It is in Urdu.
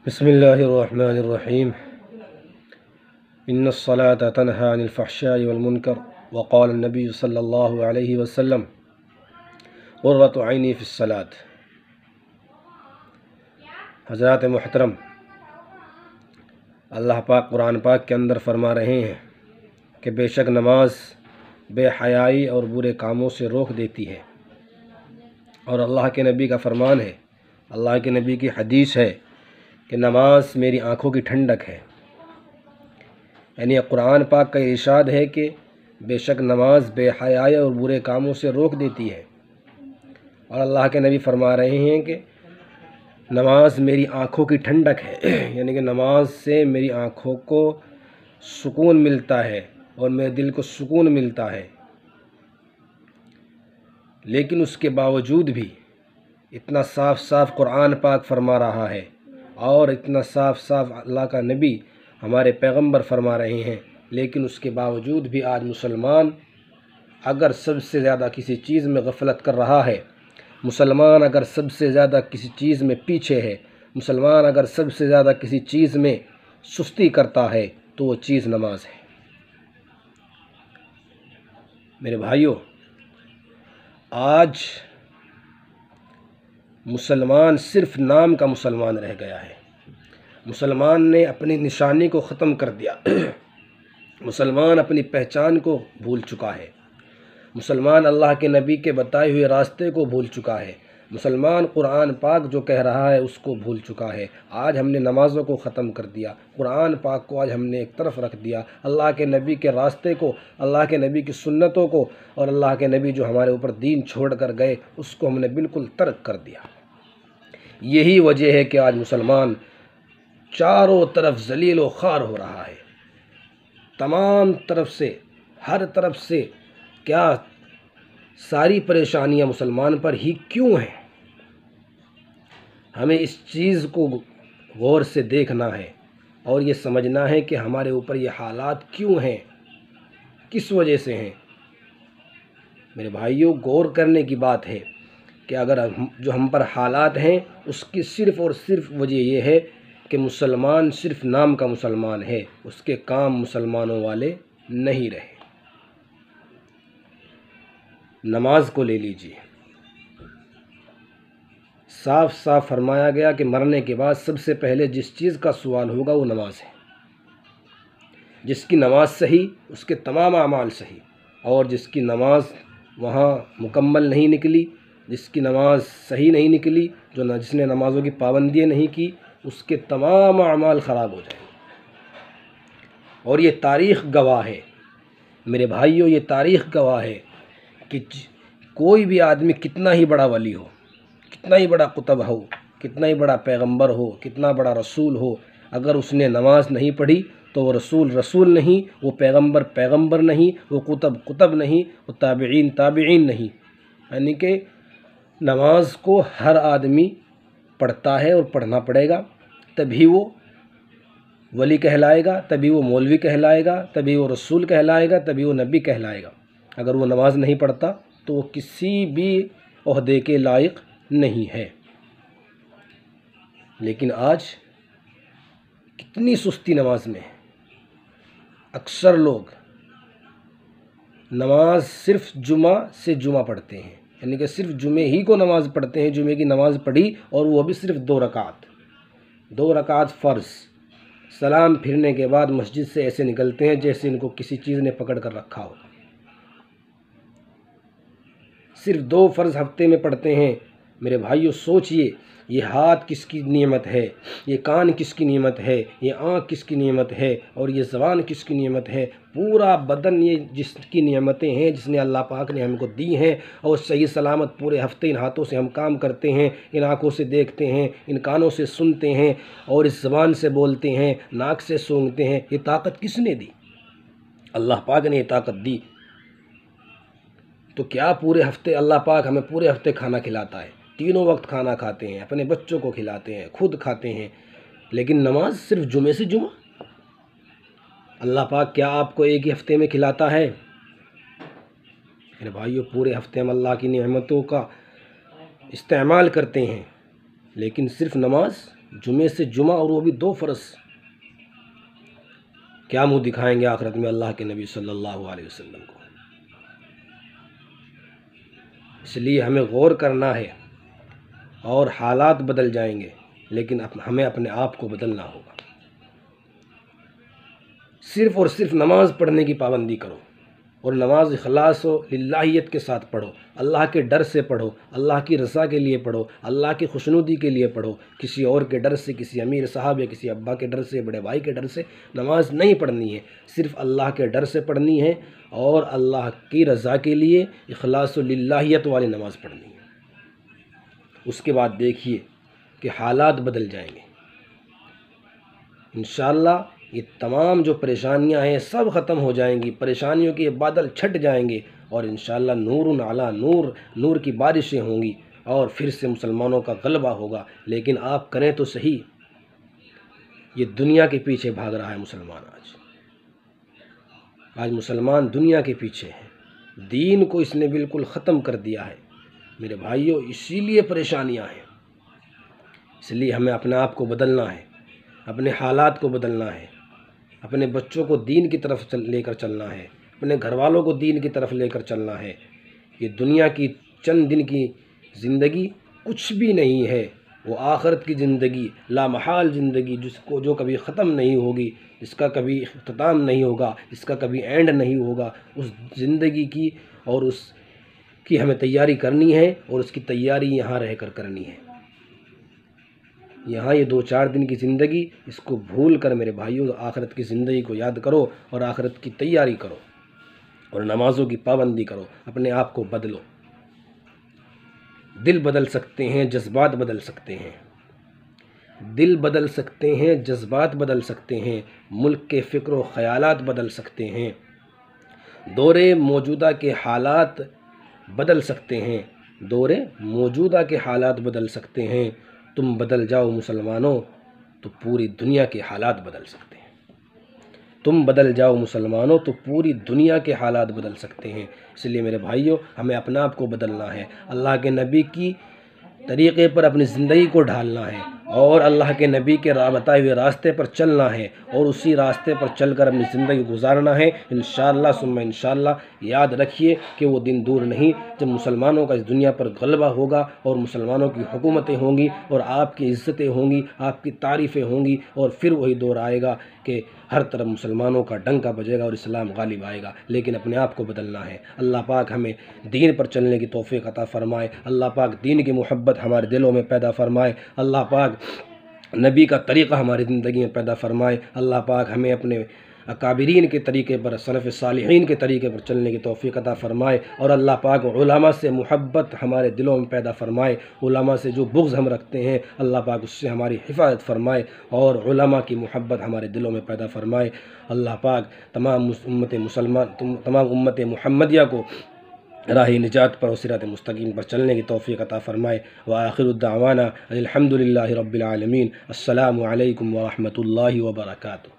بسم اللہ الرحمن الرحیم ان الصلاة تنہی عن الفحشاء والمنکر وقال النبی صلی اللہ علیہ وسلم قرۃ عینی فی الصلاۃ۔ حضرات محترم، اللہ پاک قرآن پاک کے اندر فرما رہے ہیں کہ بے شک نماز بے حیائی اور برے کاموں سے روک دیتی ہے، اور اللہ کے نبی کا فرمان ہے، اللہ کے نبی کی حدیث ہے کہ نماز میری آنکھوں کی ٹھنڈک ہے۔ یعنی قرآن پاک کا ارشاد ہے کہ بے شک نماز بے حیائی اور برے کاموں سے روک دیتی ہے، اور اللہ کے نبی فرما رہے ہیں کہ نماز میری آنکھوں کی ٹھنڈک ہے، یعنی کہ نماز سے میری آنکھوں کو سکون ملتا ہے اور میرے دل کو سکون ملتا ہے۔ لیکن اس کے باوجود بھی اتنا صاف صاف قرآن پاک فرما رہا ہے اور اتنا صاف صاف اللہ کا نبی ہمارے پیغمبر فرما رہے ہیں، لیکن اس کے باوجود بھی آج مسلمان اگر سب سے زیادہ کسی چیز میں غفلت کر رہا ہے، مسلمان اگر سب سے زیادہ کسی چیز میں پیچھے ہے، مسلمان اگر سب سے زیادہ کسی چیز میں سستی کرتا ہے تو وہ چیز نماز ہے۔ میرے بھائیوں، آج مسلمان صرف نام کا مسلمان رہ گیا ہے۔ مسلمان نے اپنی نشانی کو ختم کر دیا، مسلمان اپنی پہچان کو بھول چکا ہے، مسلمان اللہ کے نبی کے بتائے ہوئے راستے کو بھول چکا ہے، مسلمان قرآن پاک جو کہہ رہا ہے اس کو بھول چکا ہے۔ آج ہم نے نمازوں کو ختم کر دیا، قرآن پاک کو آج ہم نے ایک طرف رکھ دیا، اللہ کے نبی کے راستے کو، اللہ کے نبی کی سنتوں کو، اور اللہ کے نبی جو ہمارے اوپر دین چھوڑ کر گئے اس کو ہم نے بالکل ترک کر دیا۔ یہی وجہ ہے کہ آج مسلمان چاروں طرف ذلیل و خوار ہو رہا ہے، تمام طرف سے، ہر طرف سے۔ کیا ساری پریشانیاں مسلمان پر ہی کیوں ہیں؟ ہمیں اس چیز کو غور سے دیکھنا ہے اور یہ سمجھنا ہے کہ ہمارے اوپر یہ حالات کیوں ہیں، کس وجہ سے ہیں۔ میرے بھائیوں، غور کرنے کی بات ہے کہ اگر جو ہم پر حالات ہیں اس کی صرف اور صرف وجہ یہ ہے کہ مسلمان صرف نام کا مسلمان ہے، اس کے کام مسلمانوں والے نہیں رہے۔ نماز کو لے لیجیے، صاف صاف فرمایا گیا کہ مرنے کے بعد سب سے پہلے جس چیز کا سوال ہوگا وہ نماز ہے۔ جس کی نماز صحیح اس کے تمام اعمال صحیح، اور جس کی نماز وہاں مکمل نہیں نکلی، جس کی نماز صحیح نہیں نکلی، جس نے نمازوں کی پابندیاں نہیں کی، اس کے تمام اعمال خراب ہو جائیں۔ اور یہ تاریخ گواہ ہے میرے بھائیوں، یہ تاریخ گواہ ہے کہ کوئی بھی آدمی کتنا ہی بڑا ولی ہو، کتنا ہی بڑا قطب ہو، کتنا ہی بڑا پیغمبر ہو، کتنا بڑا رسول ہو، اگر اس نے نماز نہیں پڑھی تو وہ رسول نہیں، وہ پیغمبر نہیں، وہ قطب نہیں، وہ تابعین نہیں۔ یعنی کہ نماز کو ہر آدمی پڑھتا ہے اور پڑھنا پڑے گا، تبھی وہ ولی کہلائے گا، تبھی وہ مولوی کہلائے گا، تبھی وہ رسول کہلائے گا، تبھی وہ نبی کہلائے گا۔ اگر وہ نماز نہیں پڑھتا تو وہ کسی بھی عہدے کے لائق نہیں ہے۔ لیکن آج کتنی سستی نماز میں ہے۔ اکثر لوگ نماز صرف جمعہ سے جمعہ پڑھتے ہیں، یعنی کہ صرف جمعے ہی کو نماز پڑھتے ہیں، جمعے کی نماز پڑھی اور وہ بھی صرف 2 رکعت فرض۔ سلام پھرنے کے بعد مسجد سے ایسے نکلتے ہیں جیسے ان کو کسی چیز نے پکڑ کر رکھا ہو۔ صرف 2 فرض ہفتے میں پڑھتے ہیں۔ میرے بھائیوں، سوچئے، یہ ہاتھ کس کی نعمت ہے، یہ کان کس کی نعمت ہے، یہ آنکھ کس کی نعمت ہے، اور یہ زبان کس کی نعمت ہے۔ پورا بدن یہ جس کی نعمتیں ہیں، جس نے اللہ پاک نے ہم کو دی ہیں، اور صحیح سلامت پورے ہفتے ان ہاتھوں سے ہم کام کرتے ہیں، ان آنکھوں سے دیکھتے ہیں، ان کانوں سے سنتے ہیں، اور اس زبان سے بولتے ہیں، ناک سے سونگھتے ہیں۔ یہ طاقت کس نے دی؟ اللہ پاک نے یہ طاقت دی۔ تو کیا پورے ہفتے اللہ پاک ہمیں پورے ہفتے کھانا کھلاتا ہے، 3 وقت کھانا کھاتے ہیں، اپنے بچوں کو کھلاتے ہیں، خود کھاتے ہیں، لیکن نماز صرف جمعے سے جمعہ؟ اللہ پاک کیا آپ کو ایک ہی ہفتے میں کھلاتا ہے؟ میرے بھائیوں، پورے ہفتے ہم اللہ کی نعمتوں کا استعمال کرتے ہیں، لیکن صرف نماز جمعے سے جمعہ، اور وہ بھی 2 فرض، کیا منہ دکھائیں گے آخرت میں اللہ کے نبی صلی اللہ علیہ وسلم کو؟ اس لیے ہمیں غور کرنا ہے، اور حالات بدل جائیں گے لیکن ہمیں اپنے آپ کو بدلنا ہوگا۔ صرف اور صرف نماز پڑھنے کی پابندی کرو، اور نماز اخلاص و للہیت کے ساتھ پڑھو، اللہ کے ڈر سے پڑھو، اللہ کی رضا کے لیے پڑھو، اللہ کی خوشنودی کے لیے پڑھو۔ کسی اور کے ڈر سے، کسی امیر صاحب یا کسی ابا کے ڈر سے، بڑے بھائی کے ڈر سے نماز نہیں پڑھنی ہے، صرف اللہ کے ڈر سے پڑھنی ہے، اور اللہ کی رضا کے لیے اخلاص و للہیت والی نماز پڑھنی ہے۔ اس کے بعد دیکھیے کہ حالات بدل جائیں گے انشاءاللہ۔ یہ تمام جو پریشانیاں ہیں سب ختم ہو جائیں گی، پریشانیوں کے بادل چھٹ جائیں گے، اور انشاءاللہ نور علی نور، نور کی بارشیں ہوں گی، اور پھر سے مسلمانوں کا غلبہ ہوگا۔ لیکن آپ کریں تو صحیح، یہ دنیا کے پیچھے بھاگ رہا ہے مسلمان۔ آج مسلمان دنیا کے پیچھے ہے، دین کو اس نے بالکل ختم کر دیا ہے میرے بھائیوں، اسی لیے پریشانیاں ہیں۔ اس لیے ہمیں اپنے آپ کو بدلنا ہے، اپنے حالات کو بدلنا ہے، اپنے بچوں کو دین کی طرف لے کر چلنا ہے، اپنے گھر والوں کو دین کی طرف لے کر چلنا ہے۔ یہ دنیا کی چند دن کی زندگی کچھ بھی نہیں ہے، وہ آخرت کی زندگی، لامحال زندگی، جو کبھی ختم نہیں ہوگی، جس کا کبھی اختتام نہیں ہوگا، جس کا کبھی اینڈ نہیں ہوگا، اس زندگی کی اور اس کی ہمیں تیاری کرنی ہے، اور اس کی تیاری یہاں رہ کر کرنی ہے۔ یہاں یہ 2-4 دن کی زندگی، اس کو بھول کر میرے بھائیوں آخرت کی زندگی کو یاد کرو، اور آخرت کی تیاری کرو، اور نمازوں کی پابندی کرو، اپنے آپ کو بدلو۔ دل بدل سکتے ہیں، جذبات بدل سکتے ہیں، دل بدل سکتے ہیں، جذبات بدل سکتے ہیں، ملک کے فکر و خیالات بدل سکتے ہیں، دور موجودہ کے حالات بدل سکتے ہیں، دور موجودہ کے حالات بدل سکتے ہیں۔ تم بدل جاؤ مسلمانوں تو پوری دنیا کے حالات بدل سکتے ہیں، تم بدل جاؤ مسلمانوں تو پوری دنیا کے حالات بدل سکتے ہیں۔ اس لیے میرے بھائیوں ہمیں اپنا آپ کو بدلنا ہے، اللہ کے نبی کی طریقے پر اپنی زندگی کو ڈھالنا ہے، اور اللہ کے نبی کے بتائے ہوئے راستے پر چلنا ہے، اور اسی راستے پر چل کر اپنی زندگی گزارنا ہے انشاءاللہ ثم انشاءاللہ۔ یاد رکھیے کہ وہ دن دور نہیں جب مسلمانوں کا اس دنیا پر غلبہ ہوگا، اور مسلمانوں کی حکومتیں ہوں گی، اور آپ کی عزتیں ہوں گی، آپ کی تعریفیں ہوں گی، اور پھر وہی دور آئے گا کہ ہر طرف مسلمانوں کا ڈنکا بجے گا اور اسلام غالب آئے گا۔ لیکن اپنے آپ کو بدلنا ہے۔ اللہ پاک ہمیں دین پر چلنے کی توفیق عطا فرمائے، اللہ پاک دین کی محبت ہمارے دلوں میں پیدا فرمائے، اللہ پاک نبی کا طریقہ ہماری زندگی میں پیدا فرمائے، اللہ پاک ہمیں اپنے اکابرین کے طریقے پر، سلف صالحین کے طریقے پر چلنے کی توفیق عطا فرمائے، اور اللہ پاک علماء سے محبت ہمارے دلوں میں پیدا فرمائے، علماء سے جو بغض ہم رکھتے ہیں اللہ پاک اس سے ہماری حفاظت فرمائے، اور علماء کی محبت ہمارے دلوں میں پیدا فرمائے۔ اللہ پاک تمام امت محمدیہ کو راہ نجات پر اور صراط مستقیم پر چلنے کی توفیق عطا فرمائے۔ وآخر الدعوانا الحمدللہ رب العالمین۔ السلام علیکم ورحمۃ اللہ وبرکاتہ۔